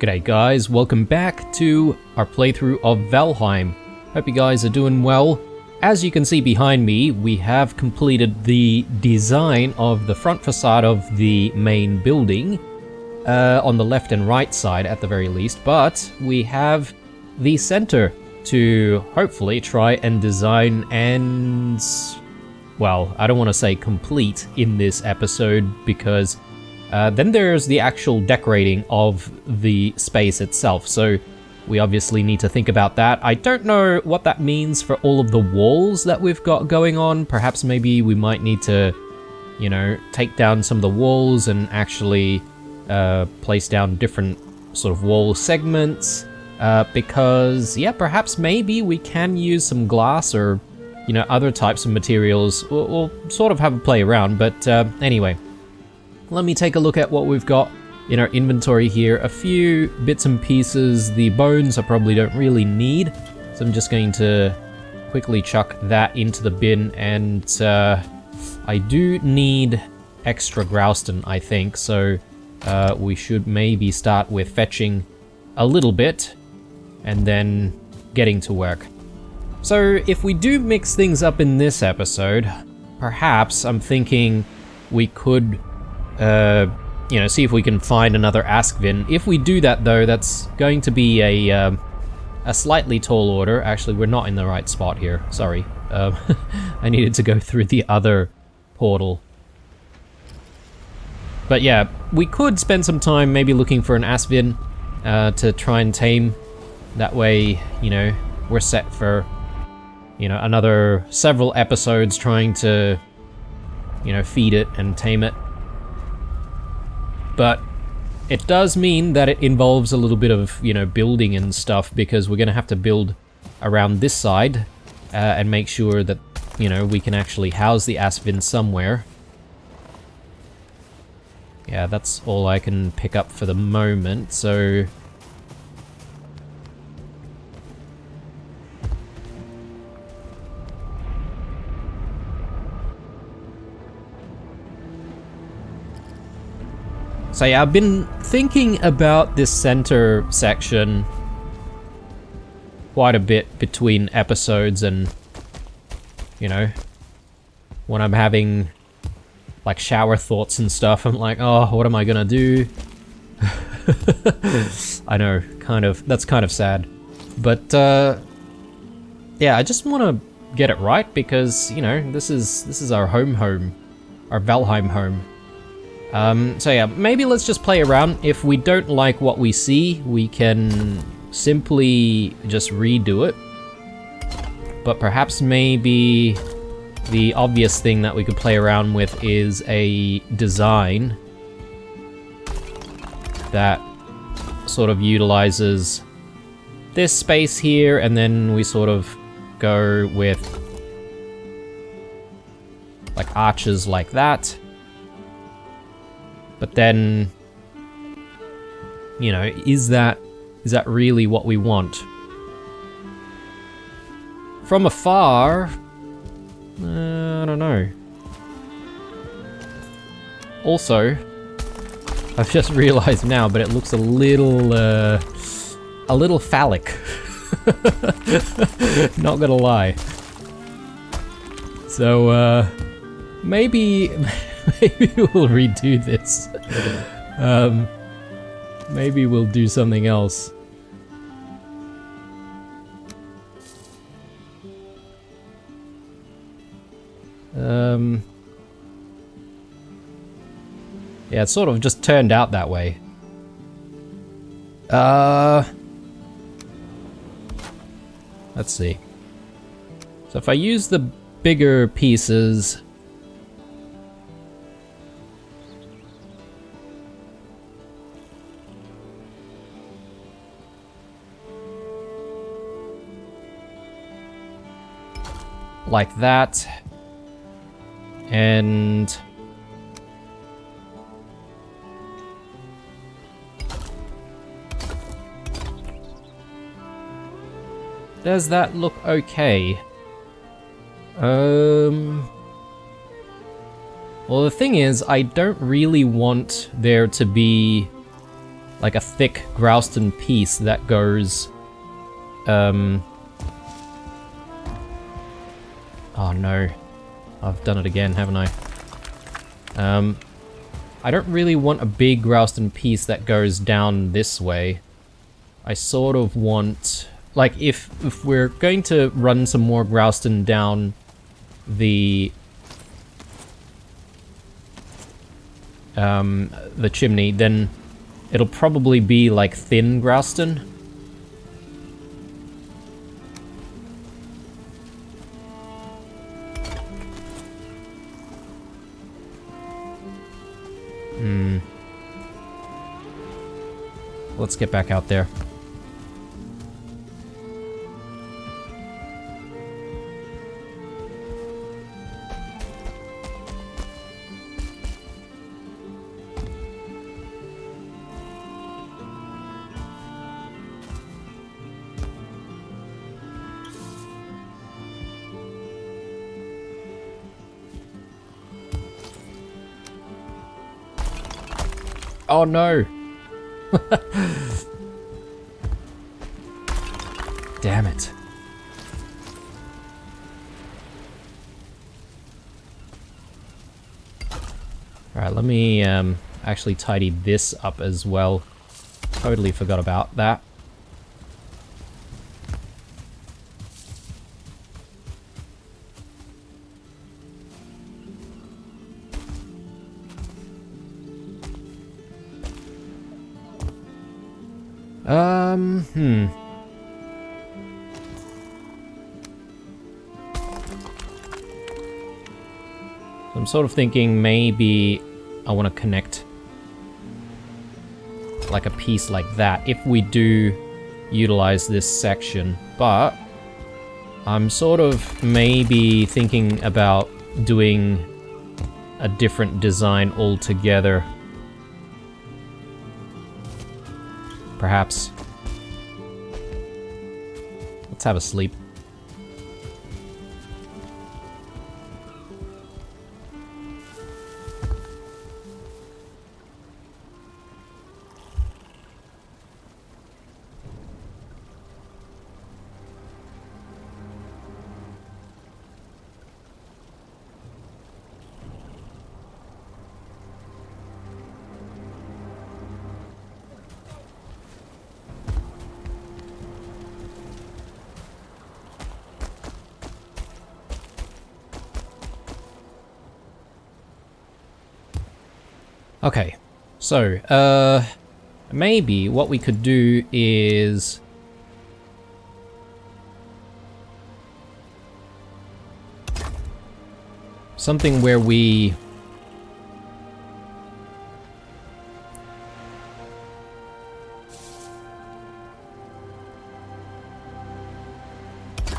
G'day guys, welcome back to our playthrough of Valheim. Hope you guys are doing well. As you can see behind me, we have completed the design of the front facade of the main building, on the left and right side at the very least, but we have the center to hopefully try and design and, well, I don't want to say complete in this episode because then there's the actual decorating of the space itself, so we obviously need to think about that. I don't know what that means for all of the walls that we've got going on. Perhaps maybe we might need to, you know, take down some of the walls and actually place down different sort of wall segments, because, yeah, perhaps maybe we can use some glass or, you know, other types of materials. We'll sort of have a play around, but anyway. Let me take a look at what we've got in our inventory here. A few bits and pieces. The bones I probably don't really need, so I'm just going to quickly chuck that into the bin. And I do need extra Grouston, I think, so we should maybe start with fetching a little bit and then getting to work. So if we do mix things up in this episode, perhaps I'm thinking we could you know, see if we can find another Askvin. If we do that though, that's going to be a slightly tall order. Actually, we're not in the right spot here, sorry. I needed to go through the other portal. But yeah, we could spend some time maybe looking for an Askvin to try and tame. That way, you know, we're set for, you know, another several episodes trying to, you know, feed it and tame it. But it does mean that it involves a little bit of, you know, building and stuff, because we're going to have to build around this side and make sure that, you know, we can actually house the Askvin somewhere. Yeah, that's all I can pick up for the moment, so... So yeah, I've been thinking about this center section quite a bit between episodes, and, you know, when I'm having like shower thoughts and stuff, I'm like, oh, what am I gonna do? I know, that's kind of sad. But yeah, I just want to get it right because, you know, this is our home, our Valheim home. So yeah, maybe let's just play around. If we don't like what we see, we can simply just redo it. But perhaps maybe the obvious thing that we could play around with is a design that sort of utilizes this space here, and then we sort of go with like arches like that. But then, you know, is that really what we want? From afar, I don't know. Also, I've just realized now, but it looks a little phallic. Not gonna lie. So, maybe we'll redo this. Maybe we'll do something else. Yeah, it sort of just turned out that way. Let's see. So if I use the bigger pieces, like that, and does that look okay? Well, the thing is, I don't really want there to be like a thick Grouston piece that goes, oh no, I've done it again, haven't I? I don't really want a big Grouston piece that goes down this way. I sort of want, like, if we're going to run some more Grouston down the chimney, then it'll probably be like thin Grouston. Let's get back out there. Oh no! Damn it. Alright, let me actually tidy this up as well. Totally forgot about that. I'm sort of thinking maybe I want to connect like a piece like that if we do utilize this section, but I'm sort of maybe thinking about doing a different design altogether. Perhaps. Let's have a sleep. Okay, so, maybe what we could do is something where we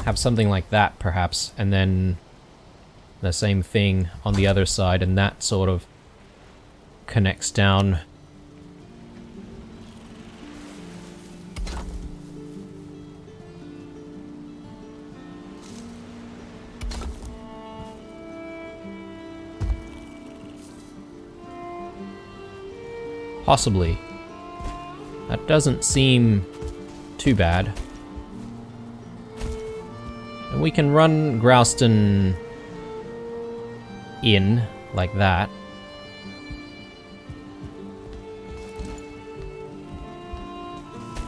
have something like that, perhaps, and then the same thing on the other side, and that sort of connects down. Possibly. That doesn't seem too bad. And we can run Grouston in like that.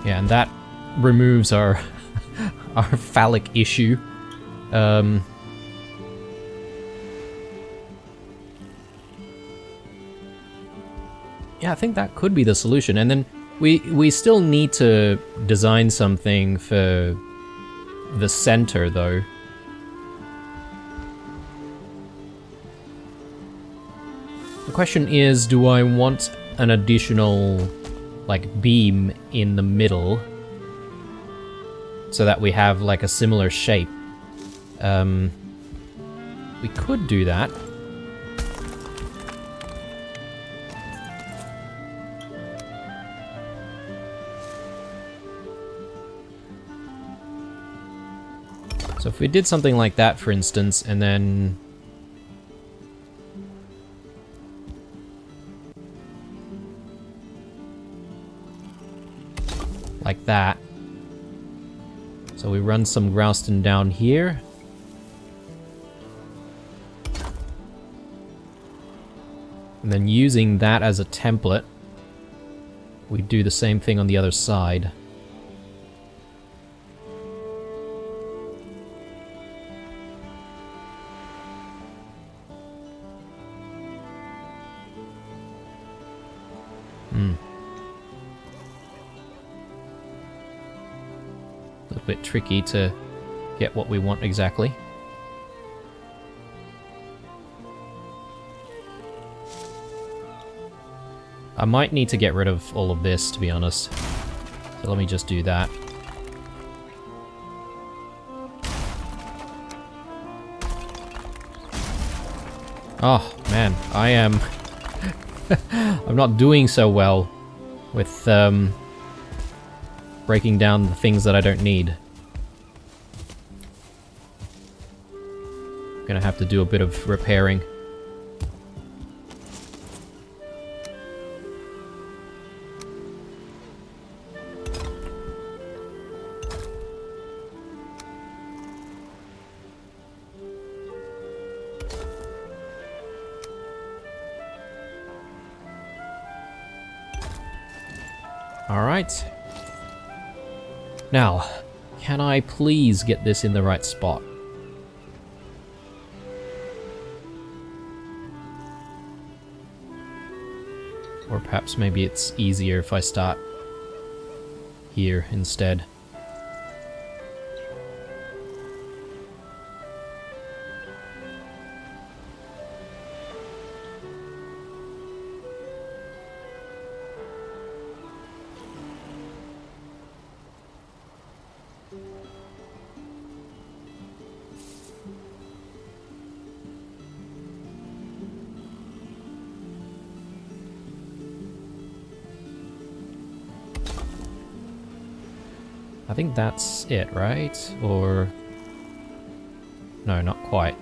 Yeah, and that removes our our phallic issue. Yeah, I think that could be the solution. And then we still need to design something for the center, though. The question is, do I want an additional like beam in the middle so that we have like a similar shape? We could do that. So if we did something like that, for instance, and then like that. So we run some groundstone down here. And then using that as a template, we do the same thing on the other side. A little bit tricky to get what we want exactly. I might need to get rid of all of this, to be honest. So let me just do that. Oh, man, I am... I'm not doing so well with breaking down the things that I don't need. Gonna have to do a bit of repairing. Alright. Now, can I please get this in the right spot? Or perhaps maybe it's easier if I start here instead. I think that's it, right? Or... no, not quite.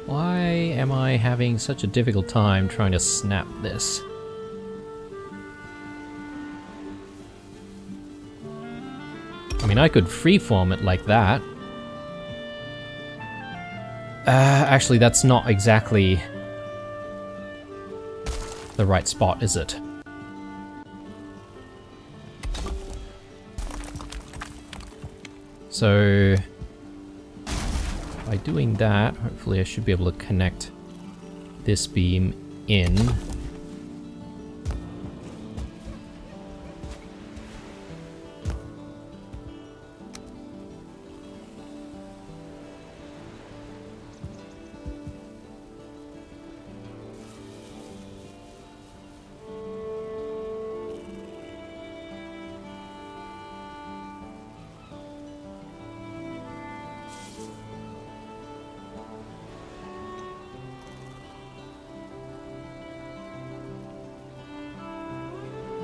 Why am I having such a difficult time trying to snap this? I mean, I could freeform it like that. Actually, that's not exactly the right spot, is it? So... by doing that, hopefully I should be able to connect this beam in.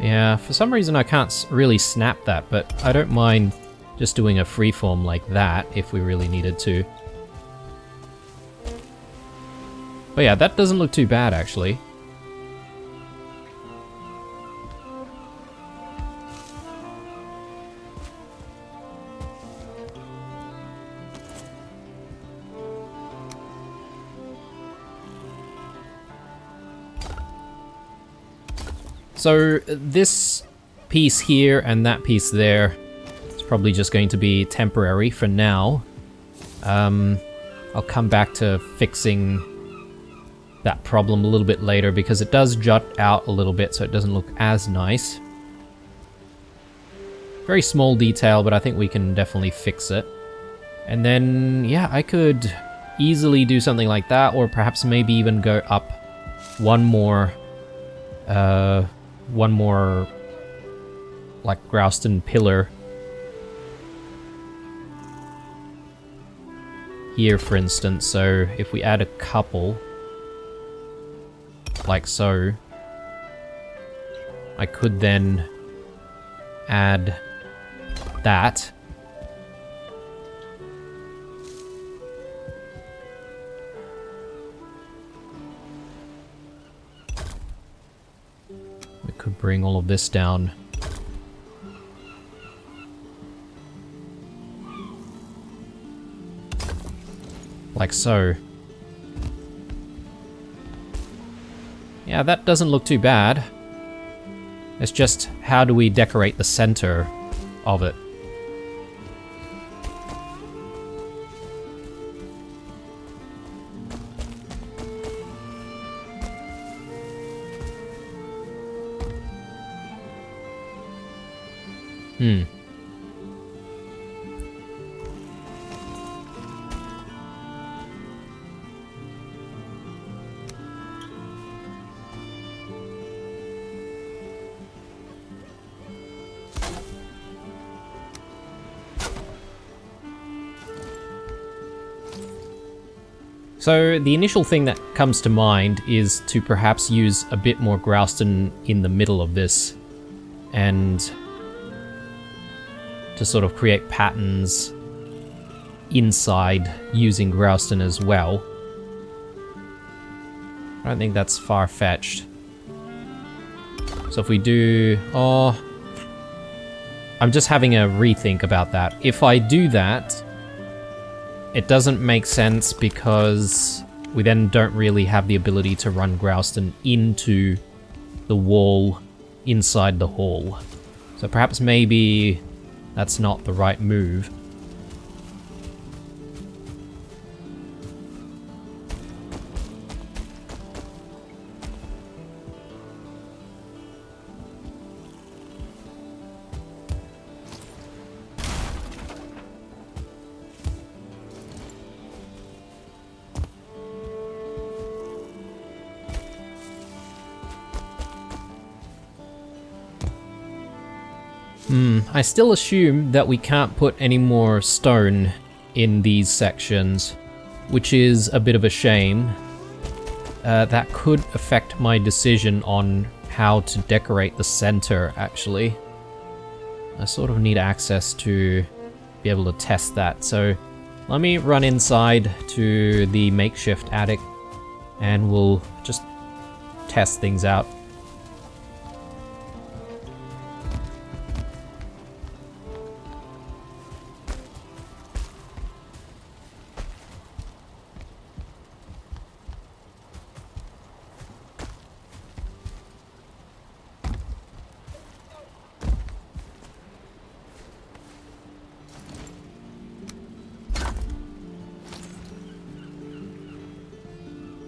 Yeah, for some reason I can't really snap that, but I don't mind just doing a freeform like that if we really needed to. But yeah, that doesn't look too bad actually. So this piece here and that piece there is probably just going to be temporary for now. I'll come back to fixing that problem a little bit later because it does jut out a little bit so it doesn't look as nice. Very small detail, but I think we can definitely fix it. And then, yeah, I could easily do something like that, or perhaps maybe even go up one more, like, Grouston pillar. Here, for instance, so if we add a couple, like so, I could then add that. We could bring all of this down. Like so. Yeah, that doesn't look too bad. It's just, how do we decorate the center of it? So the initial thing that comes to mind is to perhaps use a bit more Grouston in the middle of this, and to sort of create patterns inside using Grouston as well. I don't think that's far-fetched. So if we do... oh... I'm just having a rethink about that. If I do that, it doesn't make sense because we then don't really have the ability to run Grouston into the wall inside the hall. So perhaps maybe that's not the right move. I still assume that we can't put any more stone in these sections, which is a bit of a shame. That could affect my decision on how to decorate the center, actually. I sort of need access to be able to test that, so let me run inside to the makeshift attic and we'll just test things out.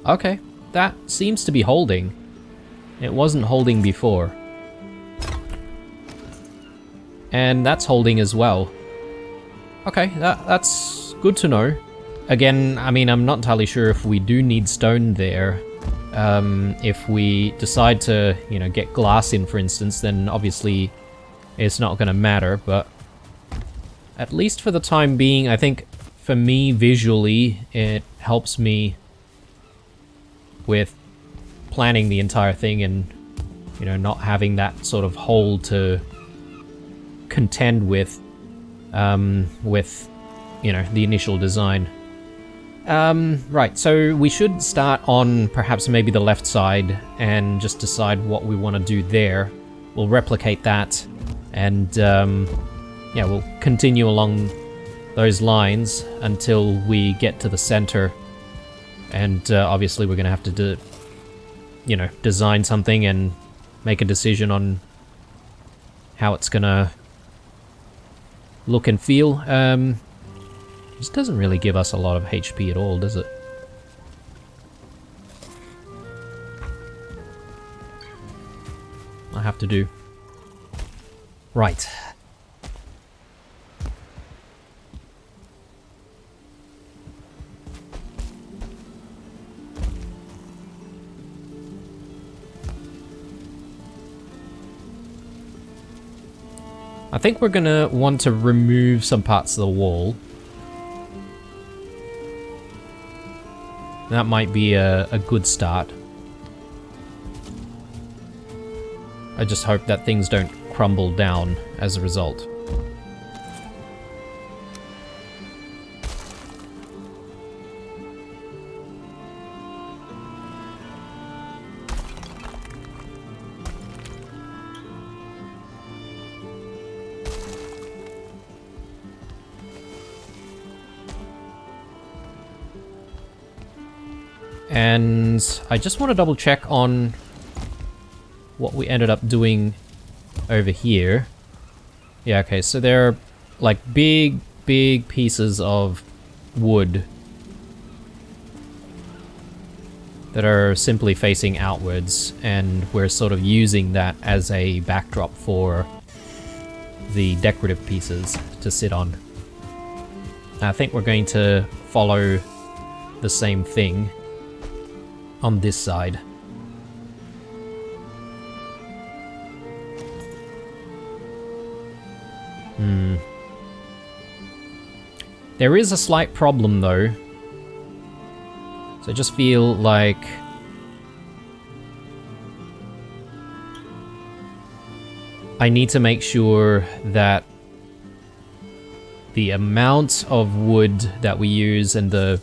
Okay, that seems to be holding. It wasn't holding before. And that's holding as well. Okay, that's good to know. Again, I mean, I'm not entirely sure if we do need stone there. If we decide to, you know, get glass in, for instance, then obviously it's not going to matter, but at least for the time being, I think for me, visually, it helps me with planning the entire thing and, you know, not having that sort of hole to contend with, you know, the initial design. Right, so we should start on perhaps maybe the left side and just decide what we want to do there. We'll replicate that and, yeah, we'll continue along those lines until we get to the center. And obviously we're going to have to, you know, design something and make a decision on how it's going to look and feel. This doesn't really give us a lot of HP at all, does it? I have to do. Right. I think we're gonna want to remove some parts of the wall. That might be a good start. I just hope that things don't crumble down as a result. And I just want to double check on what we ended up doing over here. Yeah, okay, so there are like big pieces of wood that are simply facing outwards, and we're sort of using that as a backdrop for the decorative pieces to sit on. I think we're going to follow the same thing on this side. There is a slight problem though. So I just feel like I need to make sure that the amount of wood that we use and the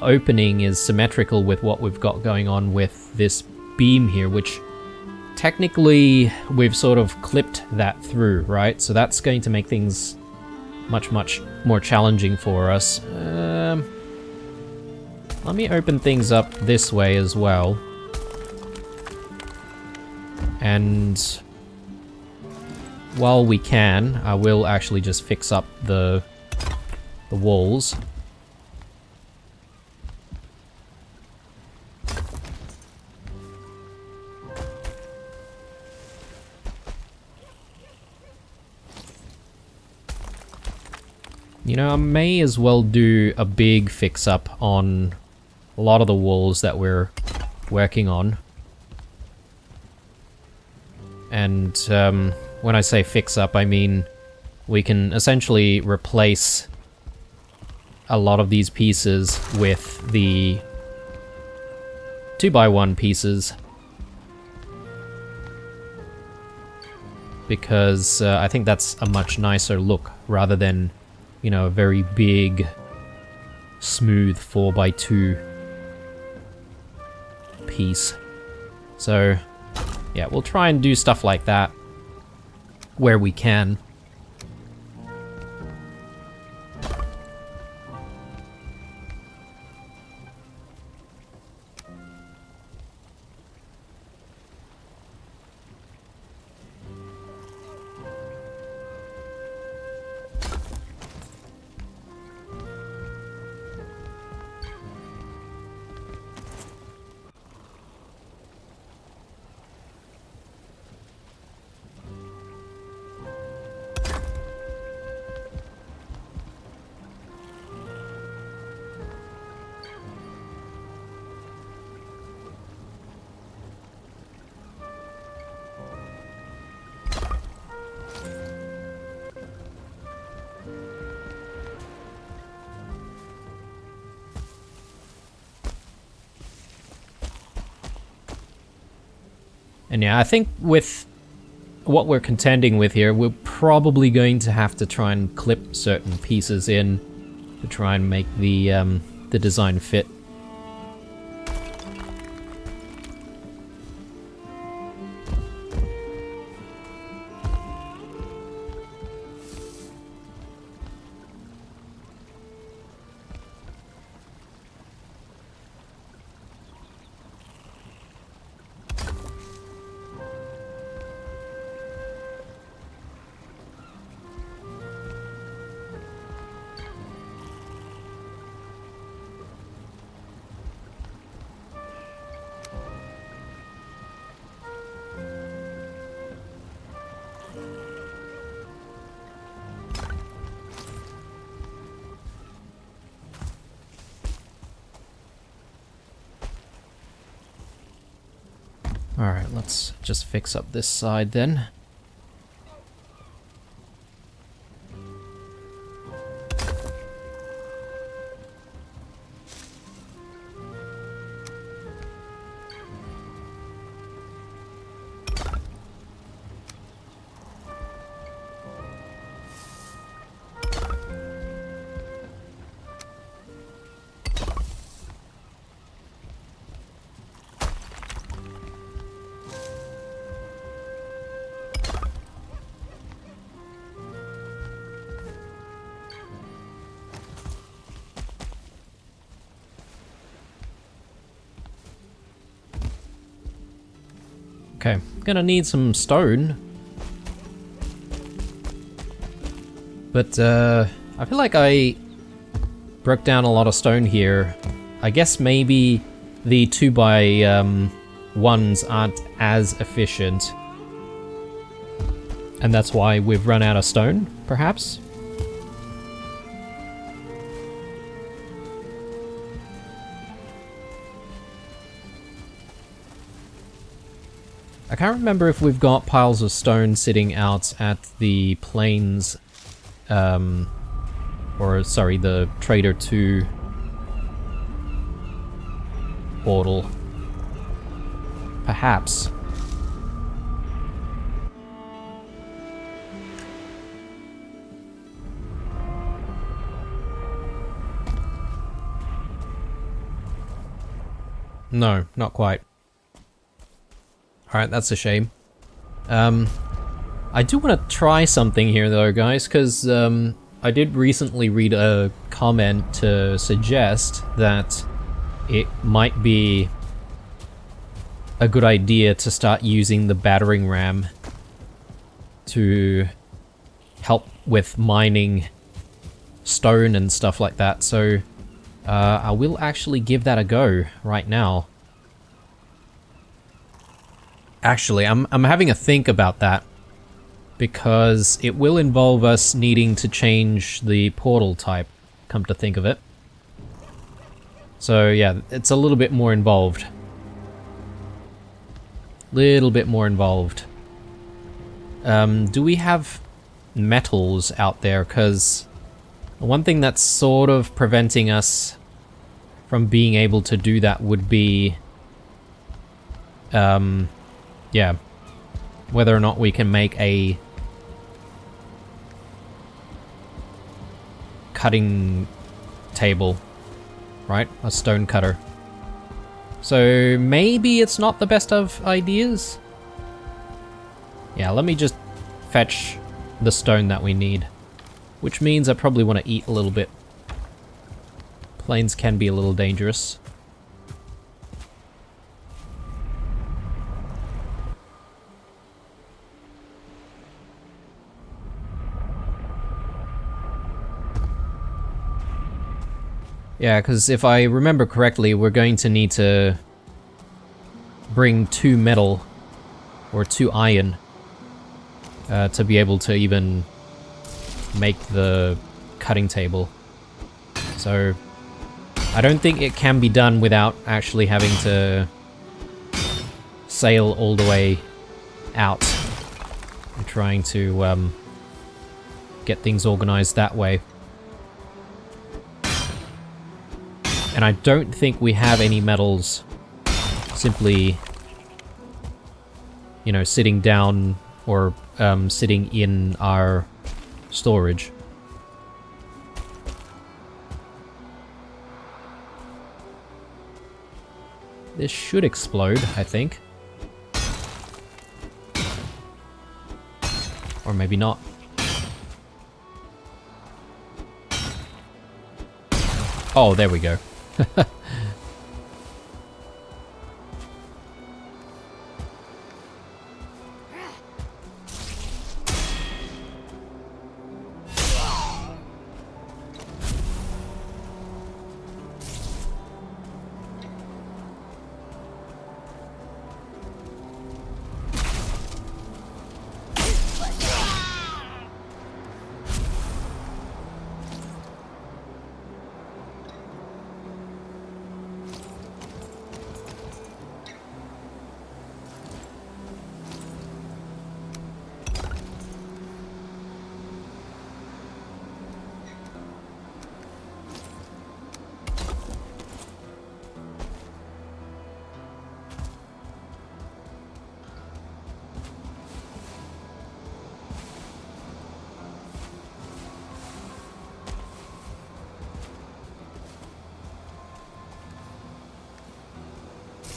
opening is symmetrical with what we've got going on with this beam here, which technically we've sort of clipped that through, right? So that's going to make things much more challenging for us. Let me open things up this way as well. And while we can, I will actually just fix up the walls. You know, I may as well do a big fix-up on a lot of the walls that we're working on. And when I say fix-up, I mean we can essentially replace a lot of these pieces with the 2x1 pieces. Because I think that's a much nicer look rather than, you know, a very big, smooth 4x2 piece. So, yeah, we'll try and do stuff like that where we can. And yeah, I think with what we're contending with here, we're probably going to have to try and clip certain pieces in to try and make the design fit. Alright, let's just fix up this side then. Okay, gonna need some stone. But I feel like I broke down a lot of stone here. I guess maybe the 2x1s aren't as efficient. And that's why we've run out of stone, perhaps? I can't remember if we've got piles of stone sitting out at the plains, or sorry, the Trader 2 portal. Perhaps. No, not quite. Alright, that's a shame. I do want to try something here though, guys, because I did recently read a comment to suggest that it might be a good idea to start using the battering ram to help with mining stone and stuff like that, so I will actually give that a go right now. Actually, I'm having a think about that, because it will involve us needing to change the portal type, come to think of it. So yeah, it's a little bit more involved. Little bit more involved. Do we have metals out there? Because one thing that's sort of preventing us from being able to do that would be, yeah, whether or not we can make a cutting table, right? A stone cutter. So maybe it's not the best of ideas. Yeah, let me just fetch the stone that we need, which means I probably want to eat a little bit. Plains can be a little dangerous. Yeah, because if I remember correctly, we're going to need to bring 2 metal, or 2 iron, to be able to even make the cutting table. So, I don't think it can be done without actually having to sail all the way out and trying to get things organized that way. And I don't think we have any metals simply, you know, sitting down or sitting in our storage. This should explode, I think. Or maybe not. Oh, there we go.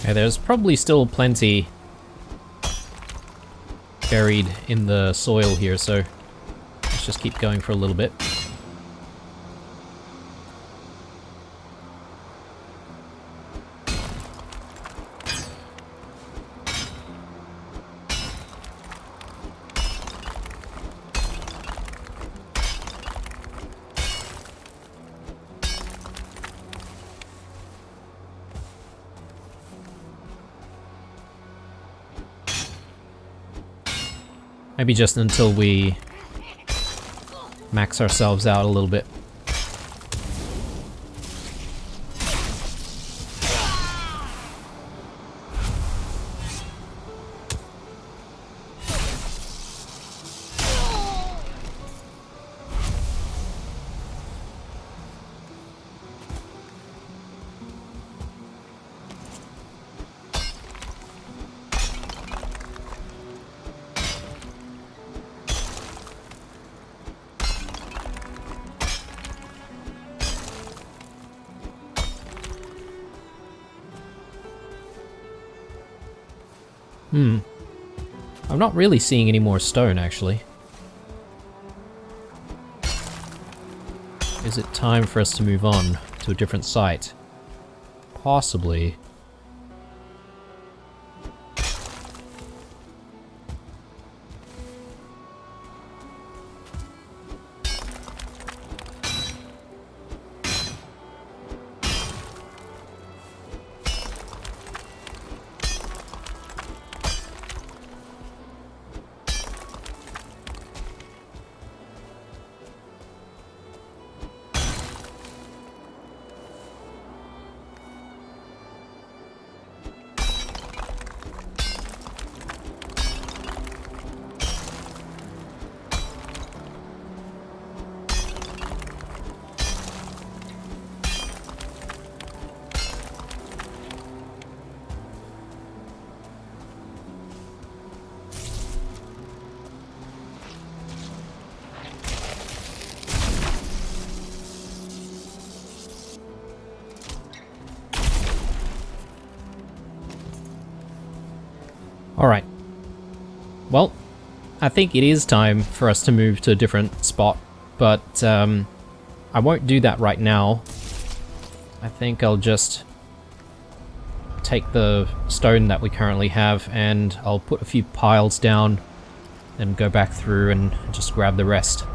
Okay, there's probably still plenty buried in the soil here, so let's just keep going for a little bit. Maybe just until we max ourselves out a little bit. I'm not really seeing any more stone, actually. Is it time for us to move on to a different site? Possibly. Alright. Well, I think it is time for us to move to a different spot, but I won't do that right now. I think I'll just take the stone that we currently have and I'll put a few piles down and go back through and just grab the rest.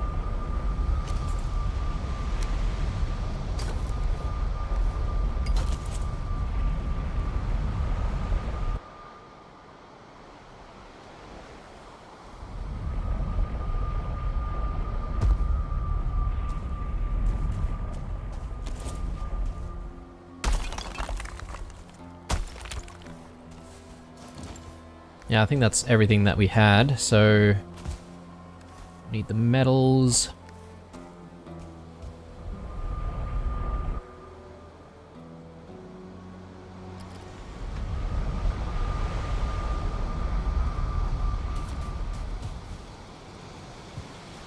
Yeah, I think that's everything that we had, so need the metals.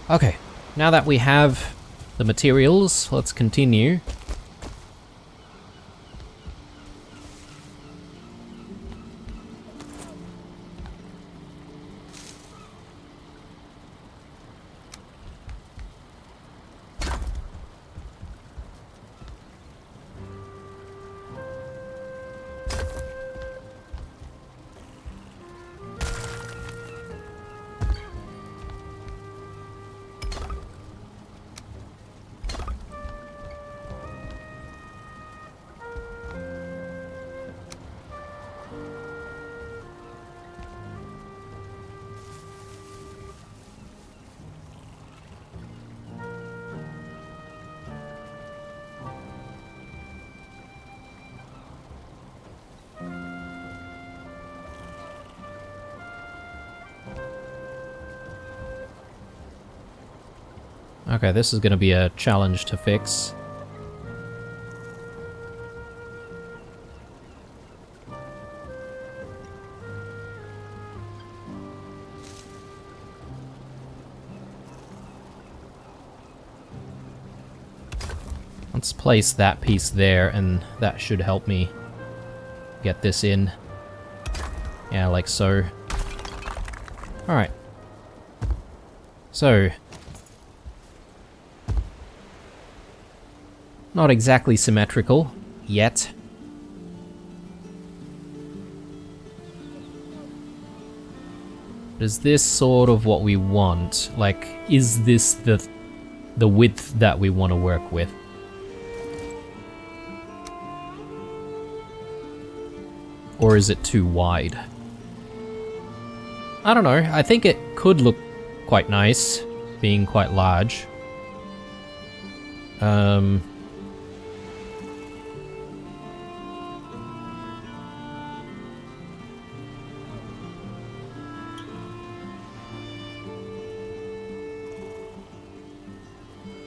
Okay, now that we have the materials, let's continue. Okay, this is going to be a challenge to fix. Let's place that piece there, and that should help me get this in. Yeah, like so. Alright. So, not exactly symmetrical yet. Is this sort of what we want? Like, is this the width that we want to work with? Or is it too wide? I don't know, I think it could look quite nice, being quite large.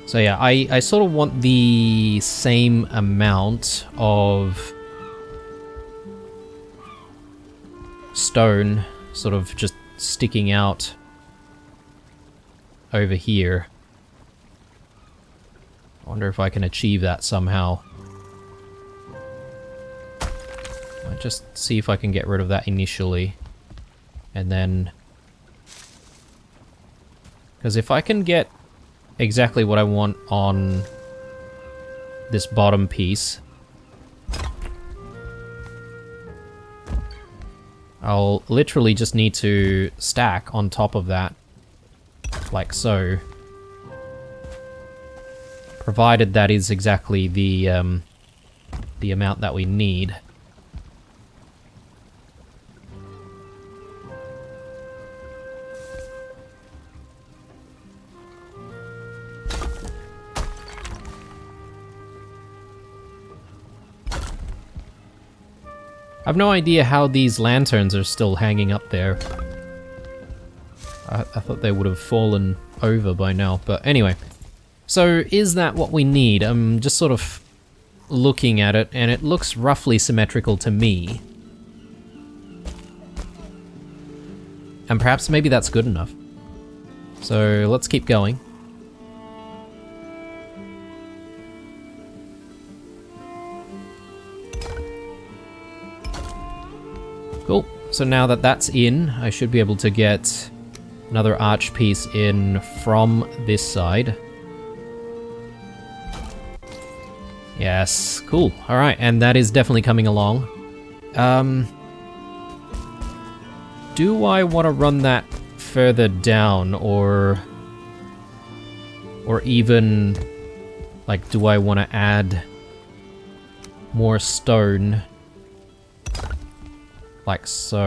So yeah, I sort of want the same amount of stone sort of just sticking out over here. I wonder if I can achieve that somehow. I'll just see if I can get rid of that initially. And then... because if I can get exactly what I want on this bottom piece, I'll literally just need to stack on top of that, like so. Provided that is exactly the amount that we need. I've no idea how these lanterns are still hanging up there. I thought they would have fallen over by now, but anyway. So, is that what we need? I'm just sort of looking at it, and it looks roughly symmetrical to me. And perhaps maybe that's good enough. So, let's keep going. Cool. So now that that's in, I should be able to get another arch piece in from this side. Yes, cool. Alright, and that is definitely coming along. Do I want to run that further down, or even, like, do I want to add more stone? Like so.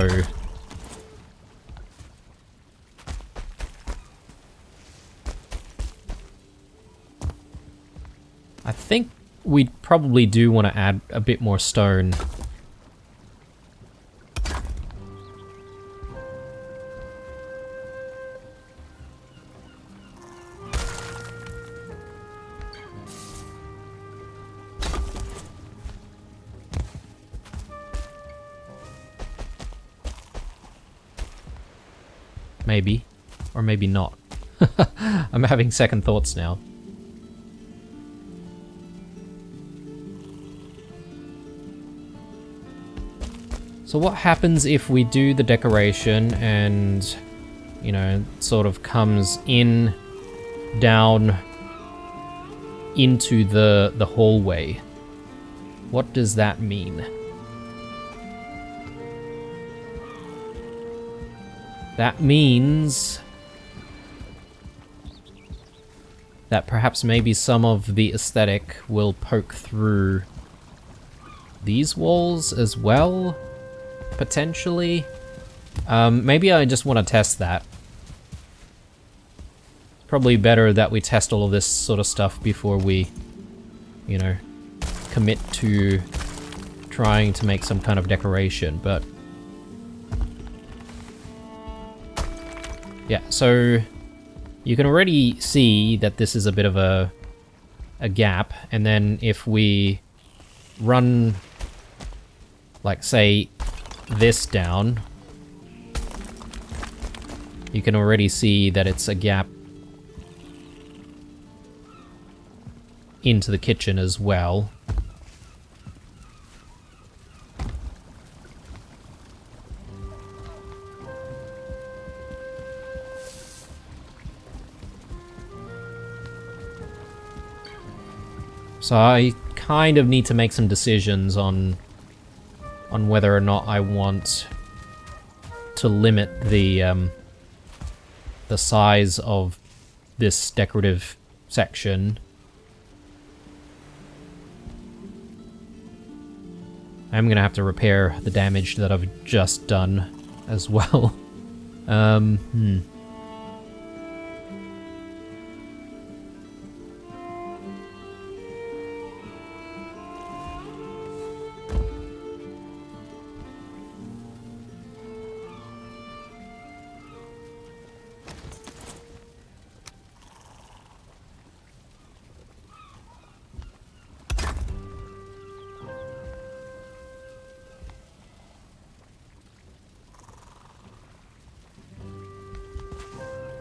I think we probably do want to add a bit more stone. Maybe. Or maybe not. I'm having second thoughts now. So what happens if we do the decoration and, you know, sort of comes in, down, into the hallway? What does that mean? That means that perhaps maybe some of the aesthetic will poke through these walls as well, potentially. Maybe I just want to test that. Probably better that we test all of this sort of stuff before we, you know, commit to trying to make some kind of decoration, but... yeah, so you can already see that this is a bit of a gap, and then if we run, like, say, this down, you can already see that it's a gap into the kitchen as well. So I kind of need to make some decisions on whether or not I want to limit the size of this decorative section. I'm gonna have to repair the damage that I've just done as well.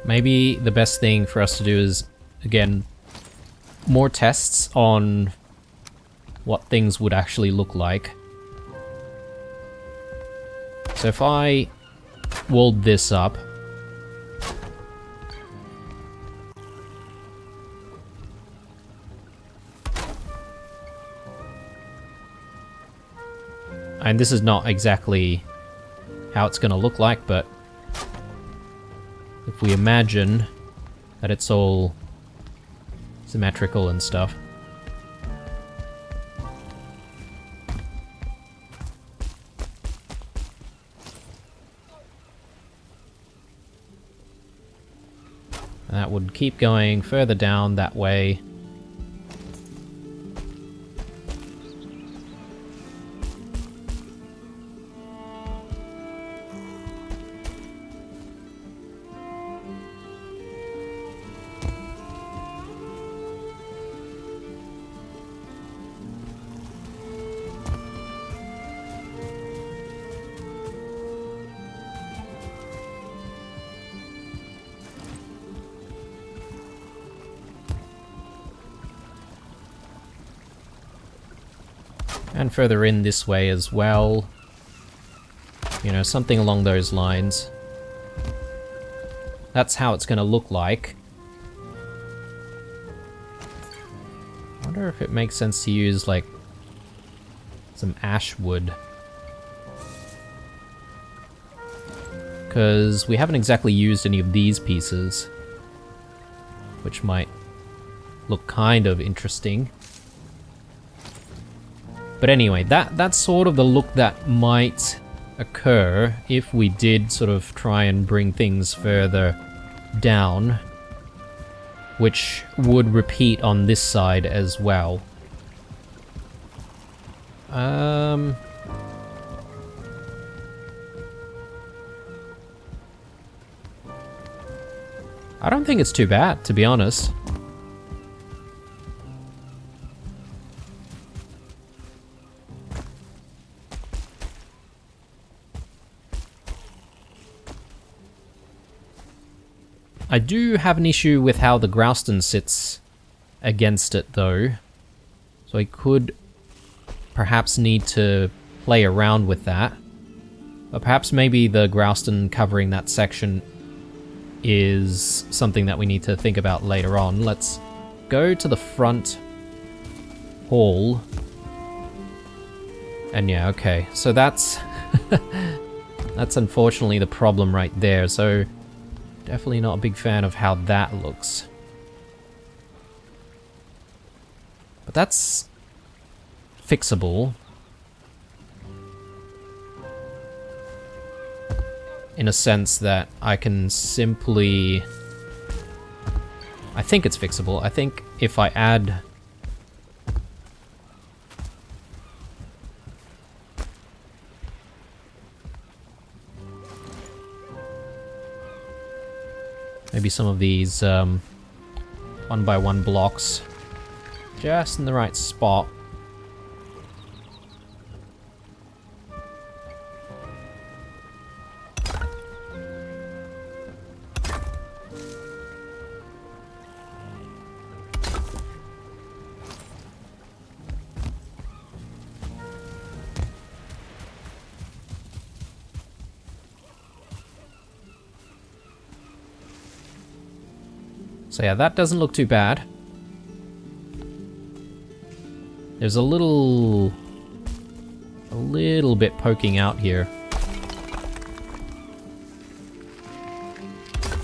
Maybe the best thing for us to do is, again, more tests on what things would actually look like. So if I walled this up, and this is not exactly how it's going to look like, but if we imagine that it's all symmetrical and stuff. That would keep going further down that way. And further in this way as well. You know, something along those lines. That's how it's going to look like. I wonder if it makes sense to use, like, some ash wood. Because we haven't exactly used any of these pieces. Which might look kind of interesting. But anyway, that's sort of the look that might occur if we did sort of try and bring things further down, which would repeat on this side as well. I don't think it's too bad, to be honest. I do have an issue with how the Grouston sits against it, though. So I could perhaps need to play around with that. But perhaps maybe the Grouston covering that section is something that we need to think about later on. Let's go to the front hall. And yeah, okay. So that's... that's unfortunately the problem right there. So... definitely not a big fan of how that looks. But that's fixable. In a sense that I can simply... I think it's fixable. I think if I add... maybe some of these 1x1 blocks just in the right spot. So yeah, that doesn't look too bad. There's a little bit poking out here.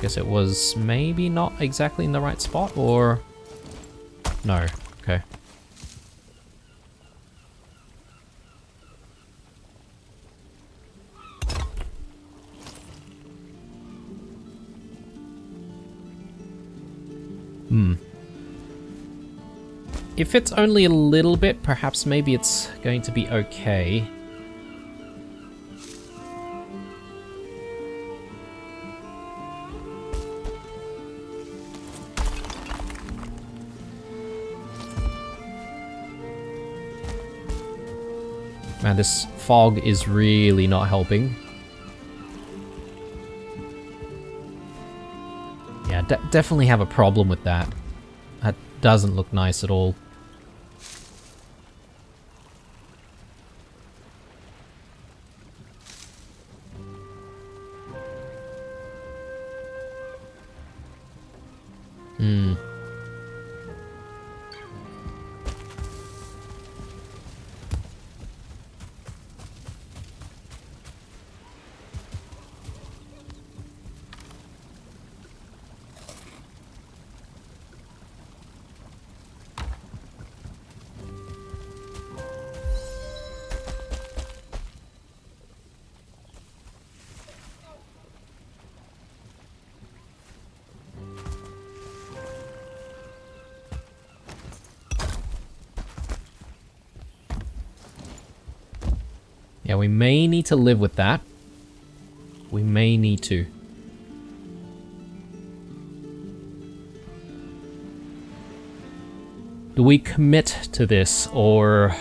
Guess it was maybe not exactly in the right spot, or... no, okay. If it's only a little bit, perhaps maybe it's going to be okay. Man, this fog is really not helping. Yeah, definitely have a problem with that. That doesn't look nice at all. Hmm. Yeah, we may need to live with that. We may need to. Do we commit to this, or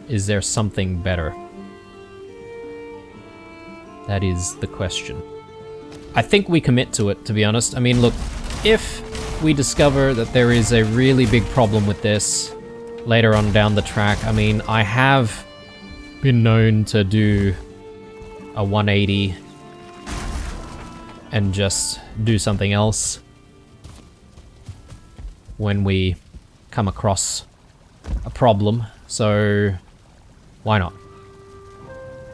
is there something better? That is the question. I think we commit to it, to be honest. I mean, look, if we discover that there is a really big problem with this later on down the track, I mean, I have been known to do a 180 and just do something else when we come across a problem, so why not?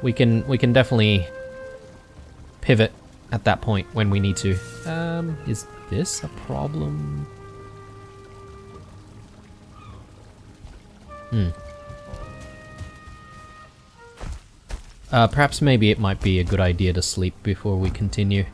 We can definitely pivot at that point when we need to. Is this a problem? Perhaps maybe it might be a good idea to sleep before we continue.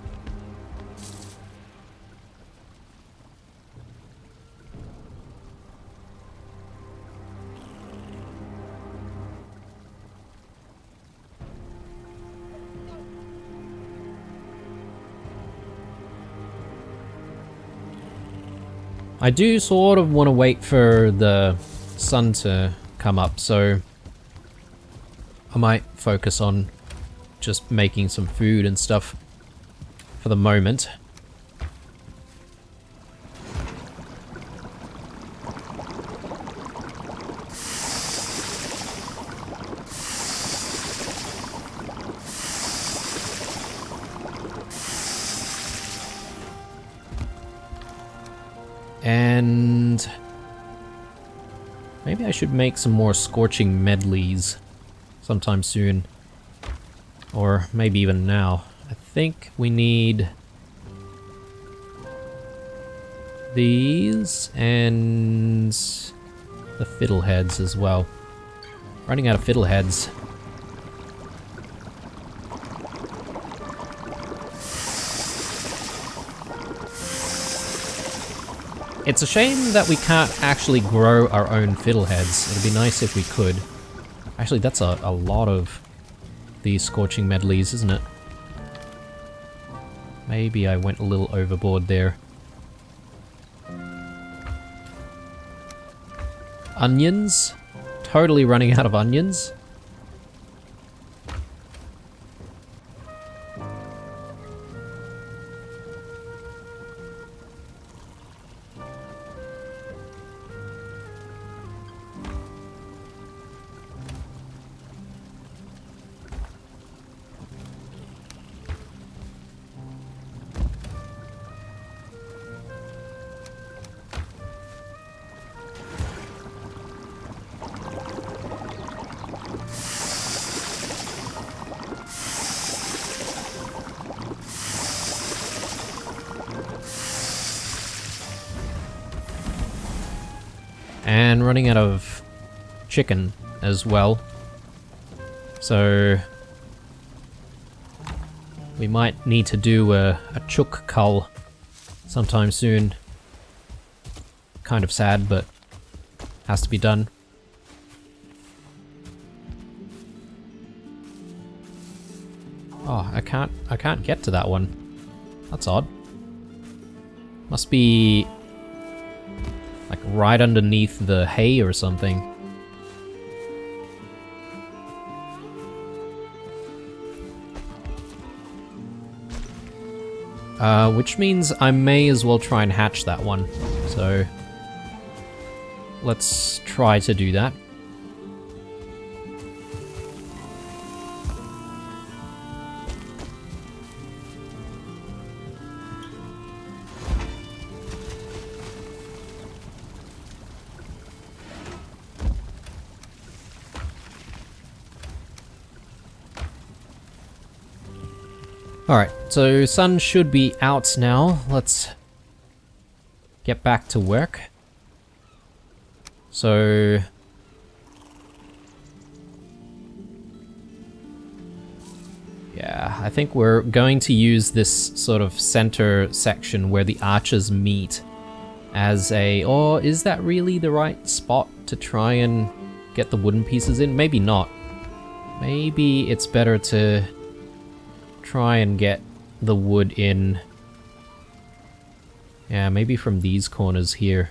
I do sort of want to wait for the sun to come up, so I might focus on just making some food and stuff for the moment. And maybe I should make some more scorching medleys sometime soon. Or maybe even now. I think we need these and the fiddleheads as well. Running out of fiddleheads. It's a shame that we can't actually grow our own fiddleheads. It'd be nice if we could. Actually, that's a lot of these scorching medleys, isn't it? Maybe I went a little overboard there. Onions? Totally running out of onions. And running out of chicken as well. So we might need to do a chook cull sometime soon. Kind of sad, but has to be done. Oh, I can't get to that one. That's odd. Must be like right underneath the hay or something. Which means I may as well try and hatch that one. So let's try to do that. Alright, so sun should be out now. Let's get back to work. So yeah, I think we're going to use this sort of center section where the arches meet as a... or is that really the right spot to try and get the wooden pieces in? Maybe not. Maybe it's better to try and get the wood in. Yeah, maybe from these corners here.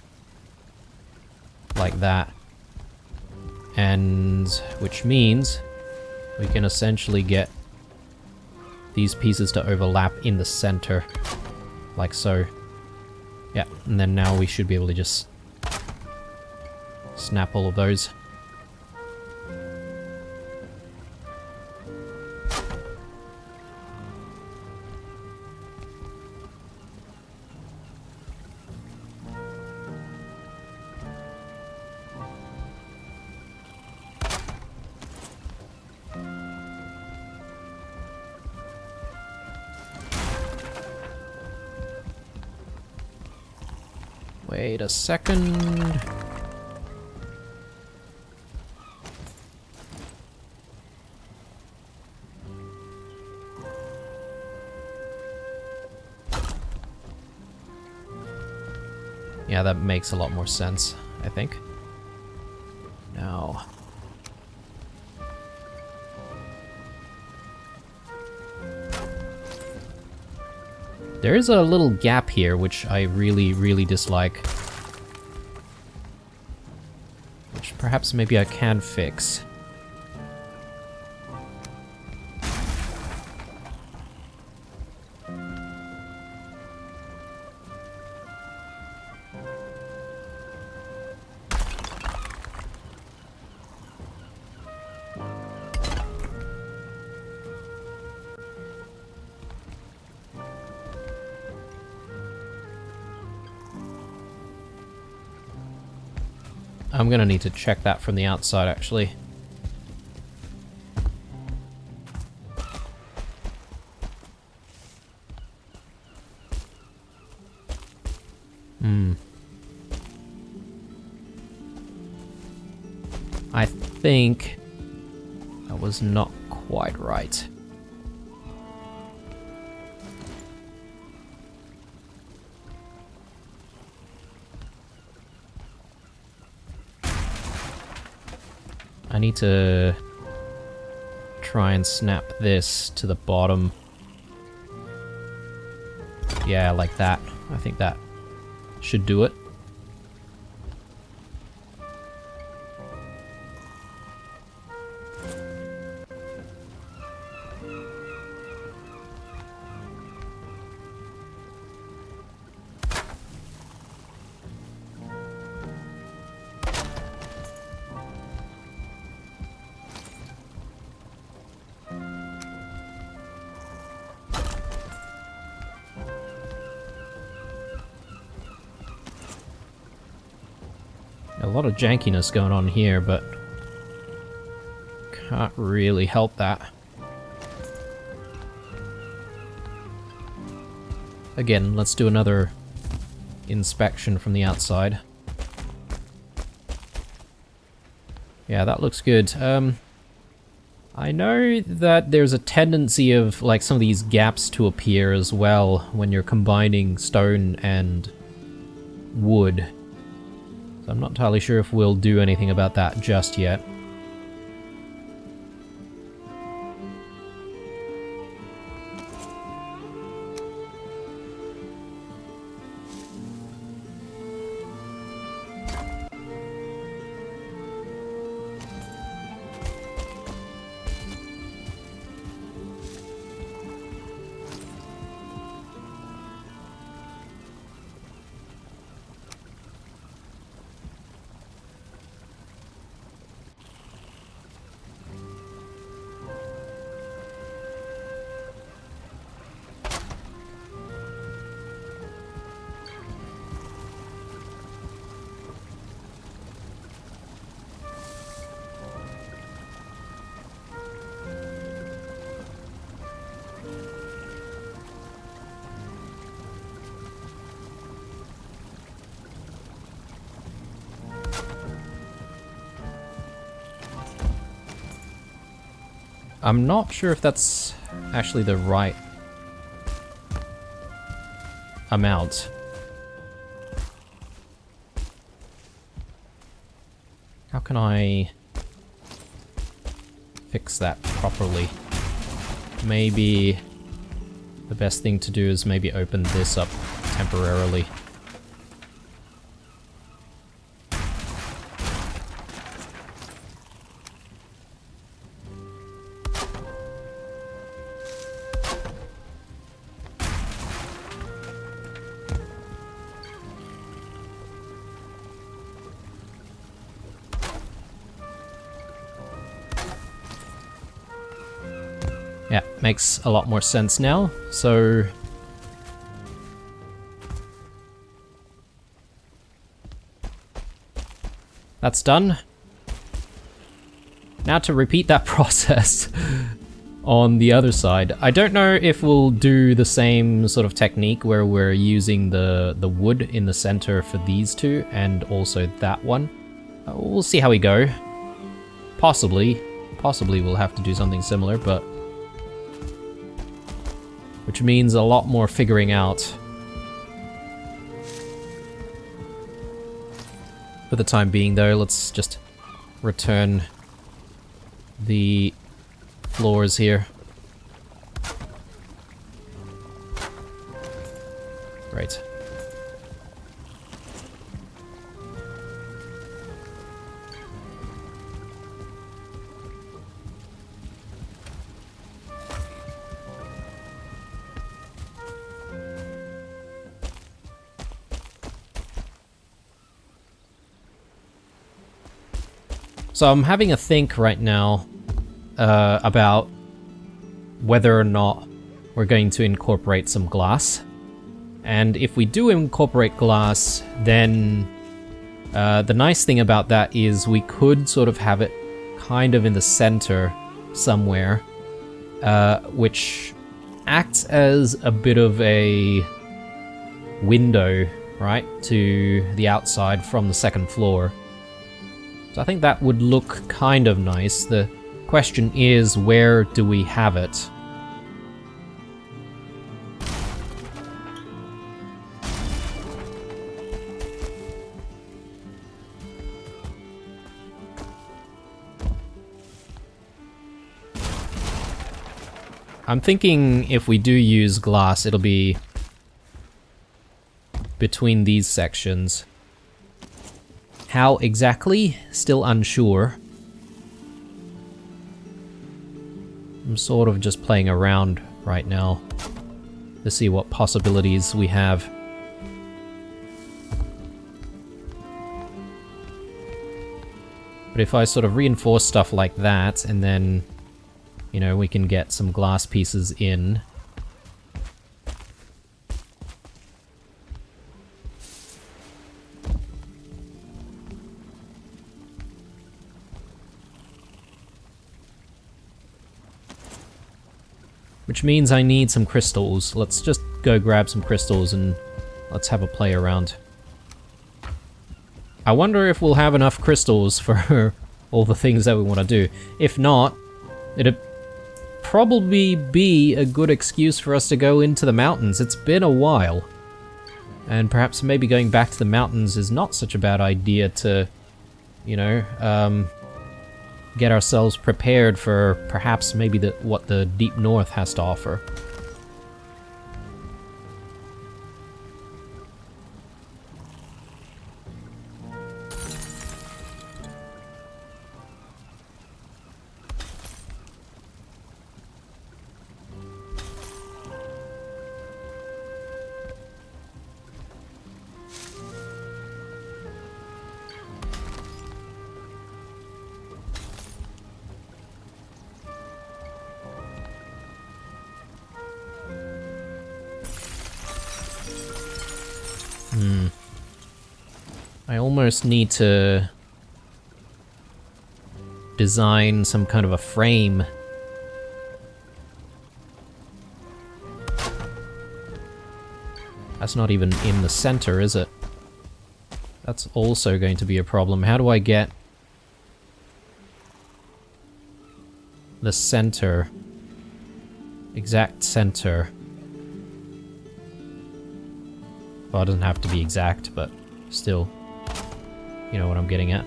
Like that. And which means we can essentially get these pieces to overlap in the center. Like so. Yeah, and then now we should be able to just snap all of those. Wait a second. Yeah, that makes a lot more sense, I think. Now... there is a little gap here, which I really, really dislike. Which perhaps maybe I can fix. I'm gonna need to check that from the outside, actually. I think that was not quite right. I need to try and snap this to the bottom. Yeah, like that. I think that should do it. A lot of jankiness going on here, but can't really help that. Again, let's do another inspection from the outside. Yeah, that looks good. I know that there's a tendency of like some of these gaps to appear as well when you're combining stone and wood. So I'm not entirely sure if we'll do anything about that just yet. I'm not sure if that's actually the right amount. How can I fix that properly? Maybe the best thing to do is maybe open this up temporarily. Yeah, makes a lot more sense now. So that's done. Now to repeat that process on the other side. I don't know if we'll do the same sort of technique where we're using the wood in the center for these two and also that one. We'll see how we go. Possibly we'll have to do something similar, but which means a lot more figuring out. For the time being though, let's just return the floors here. Right. So I'm having a think right now about whether or not we're going to incorporate some glass. And if we do incorporate glass, then the nice thing about that is we could sort of have it kind of in the center somewhere, which acts as a bit of a window, right, to the outside from the second floor. So I think that would look kind of nice. The question is, where do we have it? I'm thinking if we do use glass, it'll be between these sections. How exactly? Still unsure. I'm sort of just playing around right now to see what possibilities we have. But if I sort of reinforce stuff like that, and then, you know, we can get some glass pieces in. Which means I need some crystals. Let's just go grab some crystals and let's have a play around. I wonder if we'll have enough crystals for all the things that we want to do. If not, it'd probably be a good excuse for us to go into the mountains. It's been a while. And perhaps maybe going back to the mountains is not such a bad idea to, you know, get ourselves prepared for perhaps maybe what the deep north has to offer. I almost need to design some kind of a frame. That's not even in the center, is it? That's also going to be a problem. How do I get the center. Exact center. Well, it doesn't have to be exact, but still, you know what I'm getting at.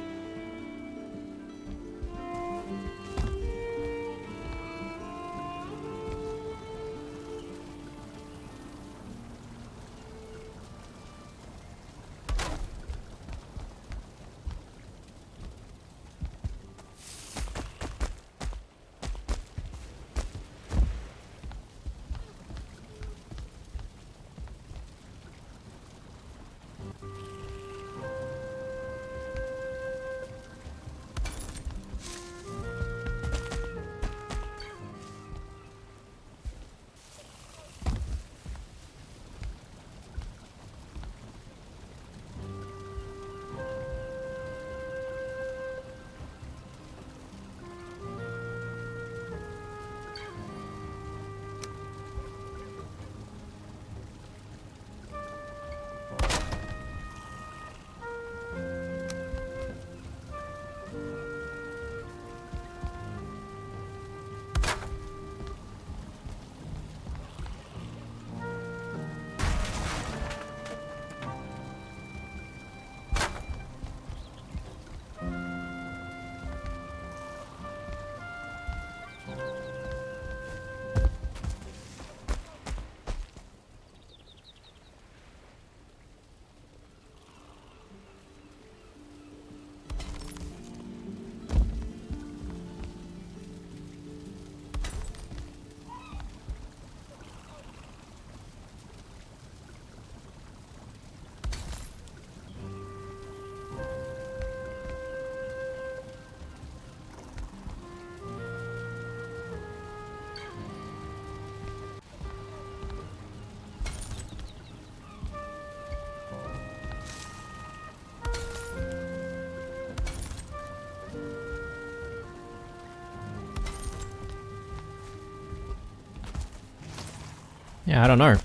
Yeah, I don't know.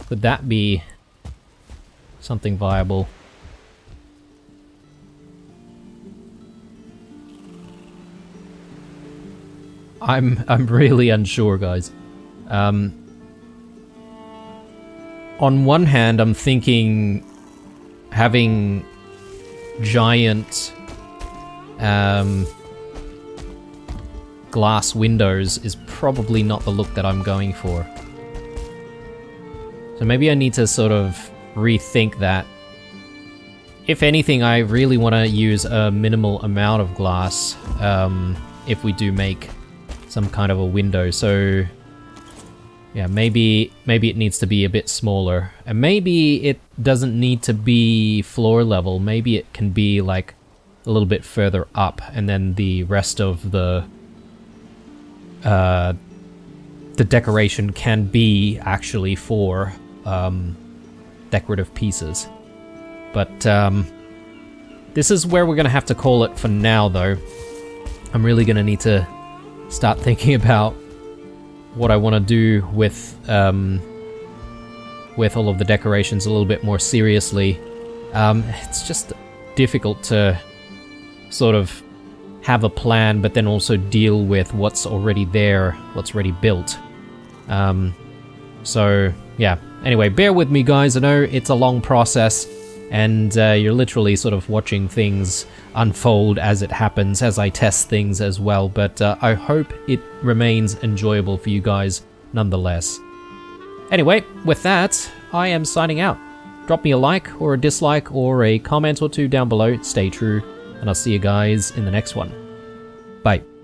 Could that be something viable? I'm really unsure, guys. On one hand, I'm thinking having giant glass windows is probably not the look that I'm going for. So maybe I need to sort of rethink that. If anything, I really want to use a minimal amount of glass if we do make some kind of a window. So yeah, maybe it needs to be a bit smaller. And maybe it doesn't need to be floor level. Maybe it can be like a little bit further up, and then the rest of the decoration can be actually for decorative pieces. But this is where we're gonna have to call it for now, though. I'm really gonna need to start thinking about what I want to do with all of the decorations a little bit more seriously. It's just difficult to sort of have a plan, but then also deal with what's already there, what's already built. So yeah, anyway, bear with me, guys. I know it's a long process, and you're literally sort of watching things unfold as it happens, as I test things as well, but I hope it remains enjoyable for you guys nonetheless. Anyway, with that, I am signing out. Drop me a like or a dislike or a comment or two down below. Stay true, and I'll see you guys in the next one. Bye.